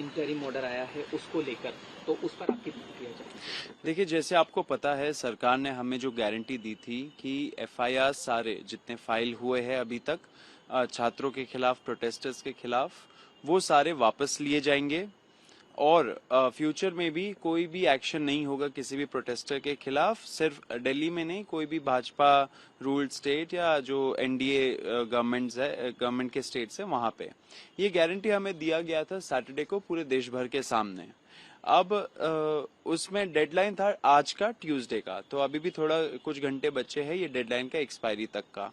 Interim order आया है उसको लेकर, तो उस पर आपकी प्रतिक्रिया चाहिए। देखिए, जैसे आपको पता है सरकार ने हमें जो गारंटी दी थी कि एफआईआर सारे जितने फाइल हुए हैं अभी तक छात्रों के खिलाफ, प्रोटेस्टर्स के खिलाफ, वो सारे वापस लिए जाएंगे और फ्यूचर में भी कोई भी एक्शन नहीं होगा किसी भी प्रोटेस्टर के खिलाफ। सिर्फ दिल्ली में नहीं, कोई भी भाजपा रूल्ड स्टेट या जो एनडीए गवर्नमेंट के स्टेट्स है वहां पे ये गारंटी हमें दिया गया था सैटरडे को पूरे देश भर के सामने। अब उसमें डेडलाइन था आज का, ट्यूसडे का, तो अभी भी थोड़ा कुछ घंटे बचे हैं ये डेडलाइन का एक्सपायरी तक का।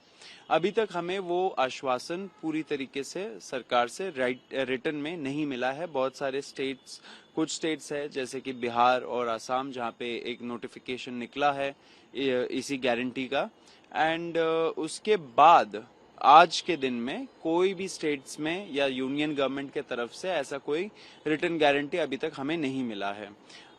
अभी तक हमें वो आश्वासन पूरी तरीके से सरकार से रिटर्न में नहीं मिला है। बहुत सारे स्टेट्स, कुछ स्टेट्स है जैसे कि बिहार और असम जहाँ पे एक नोटिफिकेशन निकला है इसी गारंटी का, एंड उसके बाद आज के दिन में कोई भी स्टेट्स में या यूनियन गवर्नमेंट के तरफ से ऐसा कोई रिटर्न गारंटी अभी तक हमें नहीं मिला है।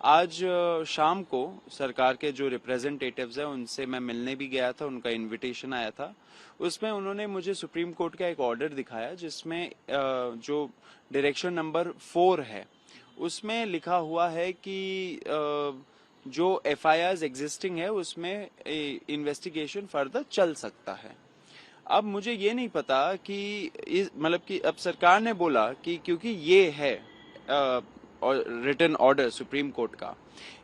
आज शाम को सरकार के जो रिप्रेजेंटेटिव्स हैं उनसे मैं मिलने भी गया था, उनका इनविटेशन आया था। उसमें उन्होंने मुझे सुप्रीम कोर्ट का एक ऑर्डर दिखाया जिसमें जो डायरेक्शन नंबर 4 है उसमें लिखा हुआ है कि जो एफआईआर एग्जिस्टिंग है उसमें इन्वेस्टिगेशन फर्दर चल सकता है। अब मुझे ये नहीं पता कि मतलब कि अब सरकार ने बोला कि क्योंकि ये है रिटन ऑर्डर सुप्रीम कोर्ट का,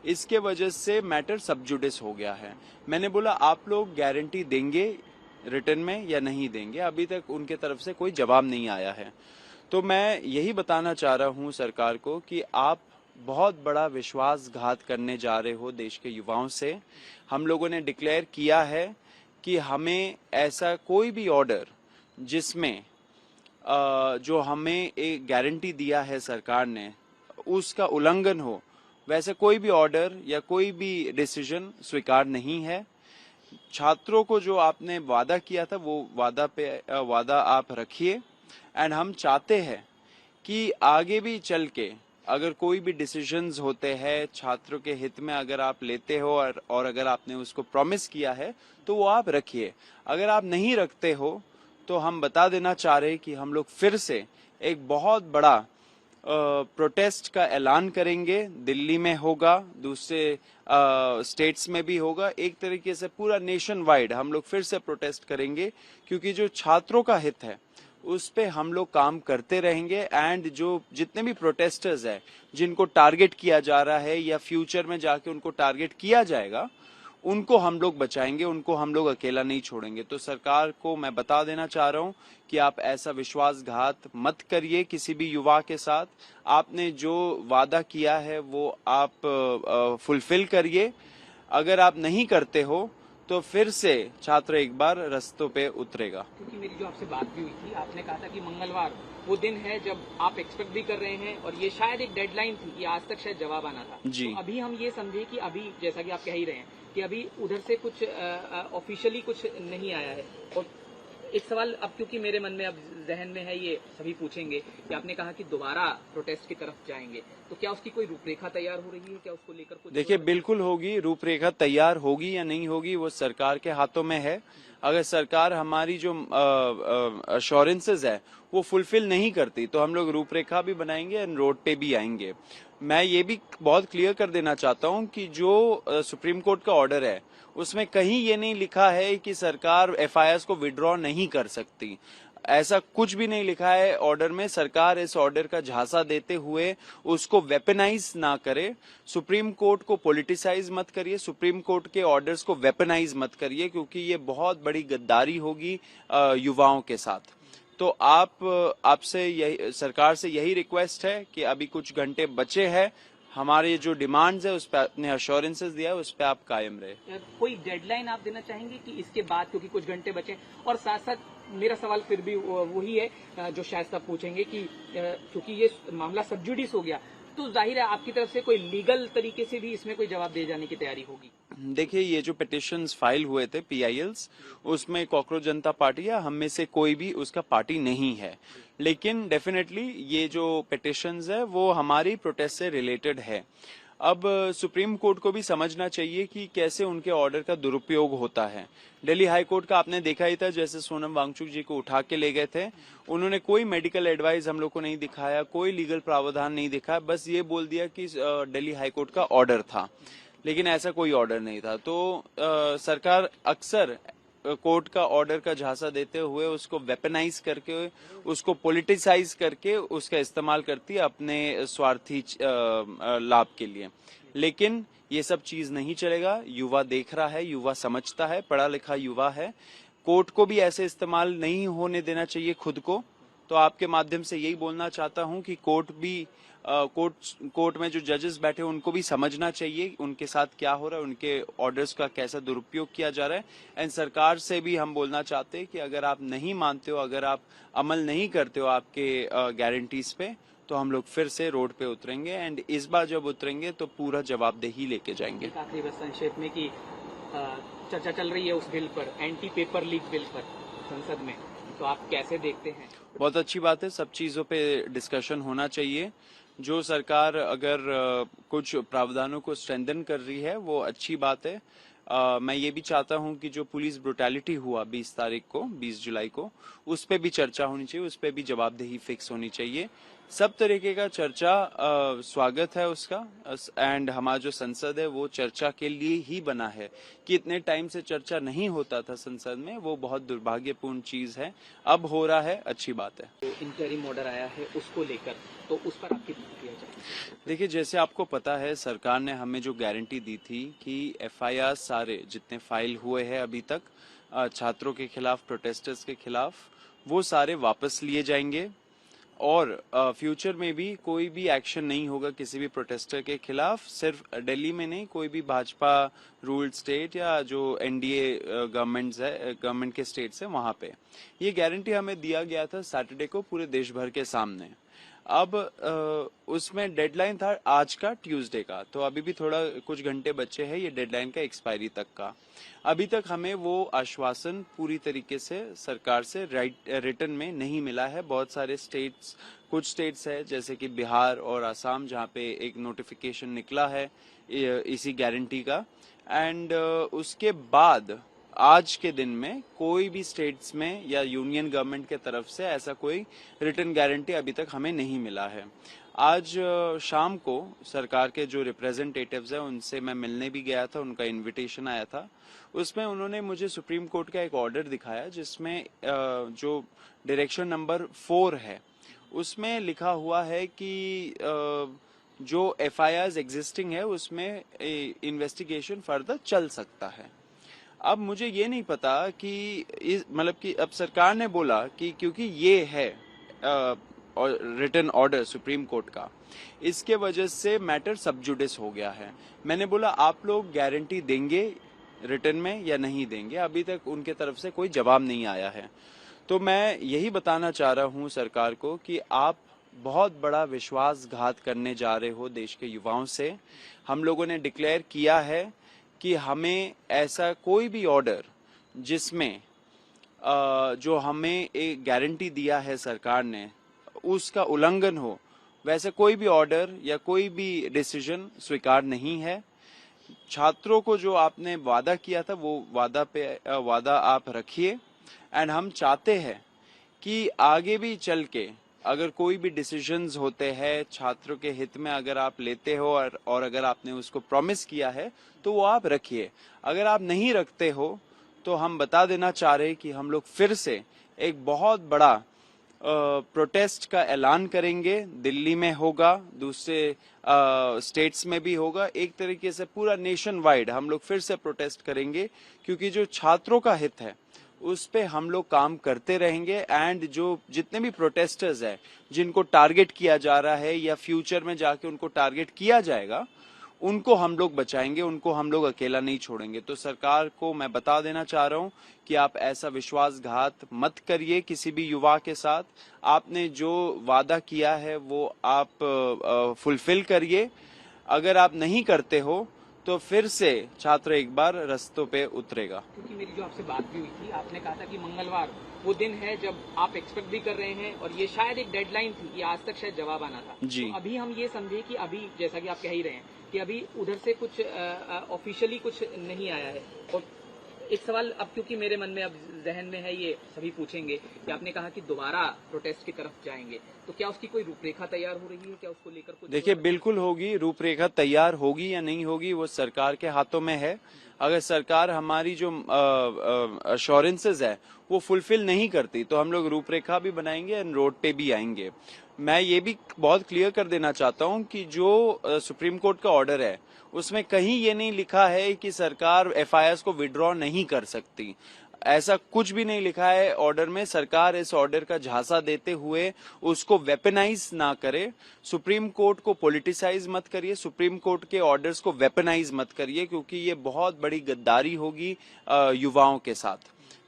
इसके वजह से मैटर सब जुडिस हो गया है। मैंने बोला आप लोग गारंटी देंगे रिटर्न में या नहीं देंगे? अभी तक उनके तरफ से कोई जवाब नहीं आया है। तो मैं यही बताना चाह रहा हूं सरकार को कि आप बहुत बड़ा विश्वासघात करने जा रहे हो देश के युवाओं से। हम लोगों ने डिक्लेयर किया है कि हमें ऐसा कोई भी ऑर्डर जिसमें जो हमें एक गारंटी दिया है सरकार ने उसका उल्लंघन हो, वैसे कोई भी ऑर्डर या कोई भी डिसीजन स्वीकार नहीं है। छात्रों को जो आपने वादा किया था वो वादा आप रखिए, एंड हम चाहते हैं कि आगे भी चल के अगर कोई भी डिसीजंस होते हैं छात्रों के हित में अगर आप लेते हो और अगर आपने उसको प्रॉमिस किया है तो वो आप रखिए। अगर आप नहीं रखते हो तो हम बता देना चाह रहे हैं कि हम लोग फिर से एक बहुत बड़ा प्रोटेस्ट का ऐलान करेंगे। दिल्ली में होगा, दूसरे स्टेट्स में भी होगा, एक तरीके से पूरा नेशन वाइड हम लोग फिर से प्रोटेस्ट करेंगे, क्योंकि जो छात्रों का हित है उस पे हम लोग काम करते रहेंगे। एंड जो जितने भी प्रोटेस्टर्स हैं जिनको टारगेट किया जा रहा है या फ्यूचर में जाके उनको टारगेट किया जाएगा, उनको हम लोग बचाएंगे, उनको हम लोग अकेला नहीं छोड़ेंगे। तो सरकार को मैं बता देना चाह रहा हूं कि आप ऐसा विश्वासघात मत करिए किसी भी युवा के साथ। आपने जो वादा किया है वो आप फुलफिल करिए। अगर आप नहीं करते हो तो फिर से छात्र एक बार रास्तों पे उतरेगा। क्योंकि मेरी जो आपसे बात भी हुई थी, आपने कहा था कि मंगलवार वो दिन है जब आप एक्सपेक्ट भी कर रहे हैं और ये शायद एक डेडलाइन थी कि आज तक शायद जवाब आना था जी। तो अभी हम ये समझे कि अभी जैसा कि आप कह ही रहे हैं कि अभी उधर से कुछ ऑफिशियली कुछ नहीं आया है। और एक सवाल अब क्योंकि मेरे मन में अब जहन में है, ये सभी पूछेंगे कि आपने कहा कि दोबारा प्रोटेस्ट की तरफ जाएंगे, तो क्या उसकी कोई रूपरेखा तैयार हो रही है? क्या उसको लेकर कुछ? देखिए, बिल्कुल होगी रूपरेखा। तैयार होगी या नहीं होगी वो सरकार के हाथों में है। अगर सरकार हमारी जो अश्योरेंसेज है वो फुलफिल नहीं करती तो हम लोग रूपरेखा भी बनाएंगे एंड रोड पे भी आएंगे। मैं ये भी बहुत क्लियर कर देना चाहता हूं कि जो सुप्रीम कोर्ट का ऑर्डर है उसमें कहीं ये नहीं लिखा है कि सरकार एफआईआर को विड्रॉ नहीं कर सकती। ऐसा कुछ भी नहीं लिखा है ऑर्डर में। सरकार इस ऑर्डर का झांसा देते हुए उसको वेपनाइज ना करे। सुप्रीम कोर्ट को पॉलिटिसाइज मत करिए, सुप्रीम कोर्ट के ऑर्डर्स को वेपनाइज मत करिए, क्योंकि ये बहुत बड़ी गद्दारी होगी युवाओं के साथ। तो आपसे यही, सरकार से यही रिक्वेस्ट है कि अभी कुछ घंटे बचे हैं, हमारे जो डिमांड्स है उस पर अपने अश्योरेंसेस दिया है उस पर आप कायम रहे। कोई डेडलाइन आप देना चाहेंगे कि इसके बाद, क्योंकि कुछ घंटे बचे? और साथ साथ मेरा सवाल फिर भी वही है जो शायद साहब पूछेंगे कि क्योंकि ये मामला सब जुडिस हो गया तो जाहिर है आपकी तरफ से कोई लीगल तरीके से भी इसमें कोई जवाब दिए जाने की तैयारी होगी। देखिए, ये जो पिटिशंस फाइल हुए थे पीआईएल्स, उसमें कॉकरोच जनता पार्टी या हम में से कोई भी उसका पार्टी नहीं है, लेकिन डेफिनेटली ये जो पिटिशंस है वो हमारी प्रोटेस्ट से रिलेटेड है। अब सुप्रीम कोर्ट को भी समझना चाहिए कि कैसे उनके ऑर्डर का दुरुपयोग होता है। दिल्ली हाई कोर्ट का आपने देखा ही था, जैसे सोनम वांगचुक जी को उठा के ले गए थे, उन्होंने कोई मेडिकल एडवाइस हम लोग को नहीं दिखाया, कोई लीगल प्रावधान नहीं दिखाया, बस ये बोल दिया कि दिल्ली हाई कोर्ट का ऑर्डर था, लेकिन ऐसा कोई ऑर्डर नहीं था। तो सरकार अक्सर कोर्ट का ऑर्डर का झांसा देते हुए उसको वेपनाइज करके, उसको पॉलिटिसाइज करके उसका इस्तेमाल करती है अपने स्वार्थी लाभ के लिए। लेकिन ये सब चीज नहीं चलेगा। युवा देख रहा है, युवा समझता है, पढ़ा लिखा युवा है। कोर्ट को भी ऐसे इस्तेमाल नहीं होने देना चाहिए खुद को। तो आपके माध्यम से यही बोलना चाहता हूं कि कोर्ट में जो जजेस बैठे हैं उनको भी समझना चाहिए उनके साथ क्या हो रहा है, उनके ऑर्डर्स का कैसा दुरुपयोग किया जा रहा है। एंड सरकार से भी हम बोलना चाहते हैं कि अगर आप नहीं मानते हो, अगर आप अमल नहीं करते हो आपके गारंटीज पे, तो हम लोग फिर से रोड पे उतरेंगे। एंड इस बार जब उतरेंगे तो पूरा जवाबदेही लेके जाएंगे। आखिरी बस संक्षेप में कि चर्चा चल रही है उस बिल पर, एंटी पेपर लीक बिल पर संसद में, तो आप कैसे देखते हैं? बहुत अच्छी बात है, सब चीजों पे डिस्कशन होना चाहिए। जो सरकार अगर कुछ प्रावधानों को स्ट्रेंथन कर रही है वो अच्छी बात है। मैं ये भी चाहता हूं कि जो पुलिस ब्रुटैलिटी हुआ 20 जुलाई को, उस पे भी चर्चा होनी चाहिए, उस पे भी जवाबदेही फिक्स होनी चाहिए। सब तरीके का चर्चा स्वागत है उसका। एंड हमारा जो संसद है वो चर्चा के लिए ही बना है। कि इतने टाइम से चर्चा नहीं होता था संसद में, वो बहुत दुर्भाग्यपूर्ण चीज है। अब हो रहा है, अच्छी बात है। तो इंटरिम ऑर्डर आया है उसको लेकर, तो उस पर आपकी प्रतिक्रिया चाहिए? देखिए, जैसे आपको पता है, सरकार ने हमें जो गारंटी दी थी कि एफआईआर सारे जितने फाइल हुए हैं अभी तक छात्रों के खिलाफ, प्रोटेस्टर्स के खिलाफ, वो सारे वापस लिए जाएंगे। और फ्यूचर में भी कोई भी एक्शन नहीं होगा किसी भी प्रोटेस्टर के खिलाफ। सिर्फ दिल्ली में नहीं, कोई भी भाजपा रूल्ड स्टेट या जो एनडीए गवर्नमेंट के स्टेट्स है, वहां पे ये गारंटी हमें दिया गया था सैटरडे को पूरे देश भर के सामने। अब उसमें डेडलाइन था आज का, ट्यूसडे का, तो अभी भी थोड़ा कुछ घंटे बचे हैं ये डेडलाइन का एक्सपायरी तक का। अभी तक हमें वो आश्वासन पूरी तरीके से सरकार से रिटर्न में नहीं मिला है। बहुत सारे स्टेट्स, कुछ स्टेट्स है जैसे कि बिहार और असम, जहाँ पे एक नोटिफिकेशन निकला है इसी गारंटी का। एंड उसके बाद आज के दिन में कोई भी स्टेट्स में या यूनियन गवर्नमेंट के तरफ से ऐसा कोई रिटर्न गारंटी अभी तक हमें नहीं मिला है। आज शाम को सरकार के जो रिप्रेजेंटेटिव्स हैं उनसे मैं मिलने भी गया था, उनका इनविटेशन आया था। उसमें उन्होंने मुझे सुप्रीम कोर्ट का एक ऑर्डर दिखाया जिसमें जो डायरेक्शन नंबर 4 है उसमें लिखा हुआ है कि जो एफआईआर एग्जिस्टिंग है उसमें इन्वेस्टिगेशन फर्दर चल सकता है। अब मुझे ये नहीं पता कि मतलब कि अब सरकार ने बोला कि क्योंकि ये है रिटन ऑर्डर सुप्रीम कोर्ट का, इसके वजह से मैटर सब जुडिस हो गया है। मैंने बोला आप लोग गारंटी देंगे रिटन में या नहीं देंगे? अभी तक उनके तरफ से कोई जवाब नहीं आया है। तो मैं यही बताना चाह रहा हूं सरकार को कि आप बहुत बड़ा विश्वासघात करने जा रहे हो देश के युवाओं से। हम लोगों ने डिक्लेयर किया है कि हमें ऐसा कोई भी ऑर्डर जिसमें जो हमें एक गारंटी दिया है सरकार ने उसका उल्लंघन हो, वैसे कोई भी ऑर्डर या कोई भी डिसीजन स्वीकार नहीं है। छात्रों को जो आपने वादा किया था वो वादा आप रखिए। एंड हम चाहते हैं कि आगे भी चल के अगर कोई भी डिसीजंस होते हैं छात्रों के हित में, अगर आप लेते हो और अगर आपने उसको प्रॉमिस किया है तो वो आप रखिए। अगर आप नहीं रखते हो तो हम बता देना चाह रहे हैं कि हम लोग फिर से एक बहुत बड़ा प्रोटेस्ट का ऐलान करेंगे। दिल्ली में होगा, दूसरे स्टेट्स में भी होगा, एक तरीके से पूरा नेशन वाइड हम लोग फिर से प्रोटेस्ट करेंगे, क्योंकि जो छात्रों का हित है उस पे हम लोग काम करते रहेंगे। एंड जो जितने भी प्रोटेस्टर्स हैं जिनको टारगेट किया जा रहा है या फ्यूचर में जाके उनको टारगेट किया जाएगा, उनको हम लोग बचाएंगे, उनको हम लोग अकेला नहीं छोड़ेंगे। तो सरकार को मैं बता देना चाह रहा हूं कि आप ऐसा विश्वासघात मत करिए किसी भी युवा के साथ। आपने जो वादा किया है वो आप फुलफिल करिए। अगर आप नहीं करते हो तो फिर से छात्र एक बार रास्तों पे उतरेगा। क्योंकि मेरी जो आपसे बात भी हुई थी, आपने कहा था कि मंगलवार वो दिन है जब आप एक्सपेक्ट भी कर रहे हैं और ये शायद एक डेडलाइन थी कि आज तक शायद जवाब आना था। जी। तो अभी हम ये समझे कि अभी जैसा कि आप कह ही रहे हैं कि अभी उधर से कुछ ऑफिशियली कुछ नहीं आया है। और एक सवाल अब क्योंकि मेरे मन में अब जहन में है, ये सभी पूछेंगे कि आपने कहा कि दोबारा प्रोटेस्ट की तरफ जाएंगे, तो क्या उसकी कोई रूपरेखा तैयार हो रही है? क्या उसको लेकर कुछ? देखिए, बिल्कुल होगी, रूपरेखा तैयार होगी या नहीं होगी वो सरकार के हाथों में है। अगर सरकार हमारी जो अश्योरेंसेज है वो फुलफिल नहीं करती तो हम लोग रूपरेखा भी बनाएंगे एंड रोड पे भी आएंगे। मैं ये भी बहुत क्लियर कर देना चाहता हूं कि जो सुप्रीम कोर्ट का ऑर्डर है उसमें कहीं ये नहीं लिखा है कि सरकार एफआईआर को विड्रॉ नहीं कर सकती। ऐसा कुछ भी नहीं लिखा है ऑर्डर में। सरकार इस ऑर्डर का झांसा देते हुए उसको वेपनाइज ना करे। सुप्रीम कोर्ट को पॉलिटिसाइज मत करिए, सुप्रीम कोर्ट के ऑर्डर्स को वेपनाइज मत करिए, क्योंकि ये बहुत बड़ी गद्दारी होगी युवाओं के साथ।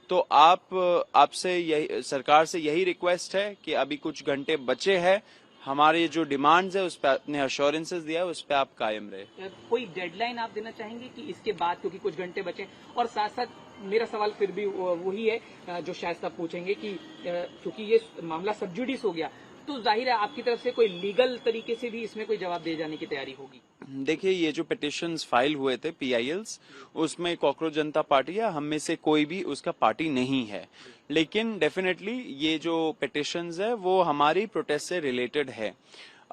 तो आपसे यही, सरकार से यही रिक्वेस्ट है कि अभी कुछ घंटे बचे हैं, हमारे जो डिमांड्स है उस पर अपने अश्योरेंसेस दिया है उस पर आप कायम रहे। कोई डेडलाइन आप देना चाहेंगे कि इसके बाद, क्योंकि कुछ घंटे बचे हैं? और साथ साथ मेरा सवाल फिर भी वही है जो शायद आप पूछेंगे कि क्योंकि ये मामला सब जुडिस हो गया, तो जाहिर है आपकी तरफ से कोई लीगल तरीके से भी इसमें कोई जवाब दिए जाने की तैयारी होगी। देखिए, ये जो पिटिशंस फाइल हुए थे पीआईएल्स, उसमें कॉकरोच जनता पार्टी या हम में से कोई भी उसका पार्टी नहीं है, लेकिन डेफिनेटली ये जो पिटिशंस है वो हमारी प्रोटेस्ट से रिलेटेड है।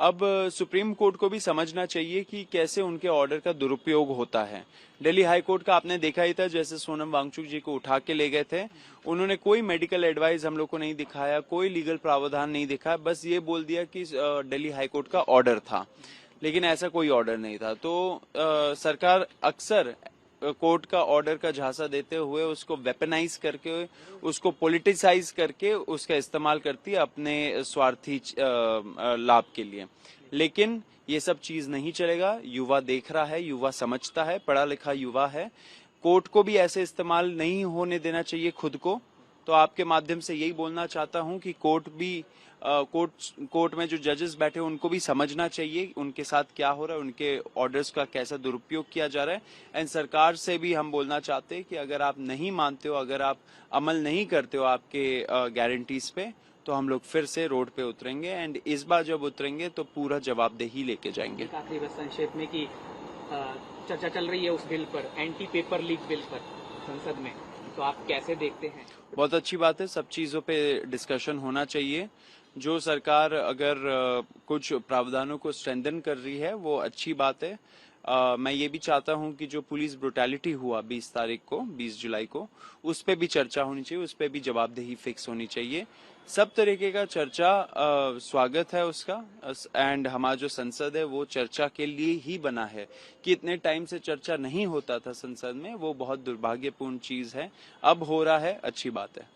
अब सुप्रीम कोर्ट को भी समझना चाहिए कि कैसे उनके ऑर्डर का दुरुपयोग होता है। दिल्ली हाई कोर्ट का आपने देखा ही था, जैसे सोनम वांगचुक जी को उठा के ले गए थे, उन्होंने कोई मेडिकल एडवाइस हम लोग को नहीं दिखाया, कोई लीगल प्रावधान नहीं दिखाया, बस ये बोल दिया कि दिल्ली हाई कोर्ट का ऑर्डर था, लेकिन ऐसा कोई ऑर्डर नहीं था। तो सरकार अक्सर कोर्ट का ऑर्डर का झांसा देते हुए उसको वेपनाइज करके, उसको पॉलिटिसाइज करके उसका इस्तेमाल करती है अपने स्वार्थी लाभ के लिए। लेकिन ये सब चीज नहीं चलेगा। युवा देख रहा है, युवा समझता है, पढ़ा लिखा युवा है। कोर्ट को भी ऐसे इस्तेमाल नहीं होने देना चाहिए खुद को। तो आपके माध्यम से यही बोलना चाहता हूं कि कोर्ट में जो जजेस बैठे हैं उनको भी समझना चाहिए उनके साथ क्या हो रहा है, उनके ऑर्डर्स का कैसा दुरुपयोग किया जा रहा है। एंड सरकार से भी हम बोलना चाहते हैं कि अगर आप नहीं मानते हो, अगर आप अमल नहीं करते हो आपके गारंटीज पे, तो हम लोग फिर से रोड पे उतरेंगे। एंड इस बार जब उतरेंगे तो पूरा जवाबदेही लेके जाएंगे। आखिरी बस संक्षेप में कि चर्चा चल रही है उस बिल पर, एंटी पेपर लीक बिल पर संसद में, तो आप कैसे देखते हैं? बहुत अच्छी बात है, सब चीजों पे डिस्कशन होना चाहिए। जो सरकार अगर कुछ प्रावधानों को स्ट्रेंथन कर रही है वो अच्छी बात है। मैं ये भी चाहता हूं कि जो पुलिस ब्रुटैलिटी हुआ 20 जुलाई को, उस पे भी चर्चा होनी चाहिए, उस पे भी जवाबदेही फिक्स होनी चाहिए। सब तरीके का चर्चा स्वागत है उसका। एंड हमारा जो संसद है वो चर्चा के लिए ही बना है। कि इतने टाइम से चर्चा नहीं होता था संसद में, वो बहुत दुर्भाग्यपूर्ण चीज है। अब हो रहा है, अच्छी बात है।